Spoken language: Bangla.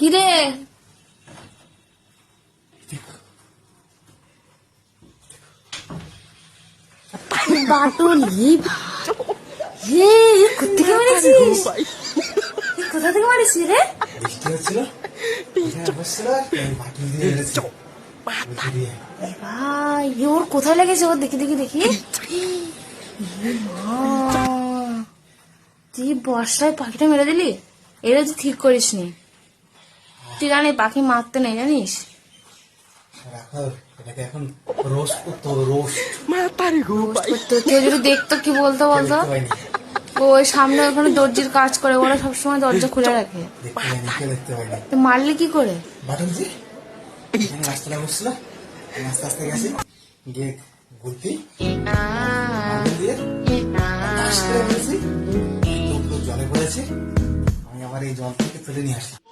কিরে বাটুলি হে কোথেকে মারিছিস? কোথা থেকে মারিস রে? বৃষ্টি হচ্ছিল বসছিল বাটুল দিয়ে মেরেছে। ভাই ওর কোথায় লেগেছে? ওর দেখি দেখি দেখি। তুই বর্ষায় পাখিটা মেরে দিলি? এটা তুই ঠিক করিস নি। তুই জানি পাখি মারতে নেই জানিস? রাখো এটাকে এখন রোস্ট করতে হবে। রোস্ট কেউ যদি দেখতো কি বলতো বলতো? ওই সামনে ওখানে দর্জির কাজ করে, ওরা সবসময় দরজা খুলে রাখে। দেখতে পাইনি। তো মারলি কি করে? বাটুল জি রাস্তাটা বসছিল, আস্তে আস্তে গেছি গিয়ে ঘুরতি দিয়ে জলে পড়েছি। আমি আবার এই জল থেকে তুলে নিয়ে আসি।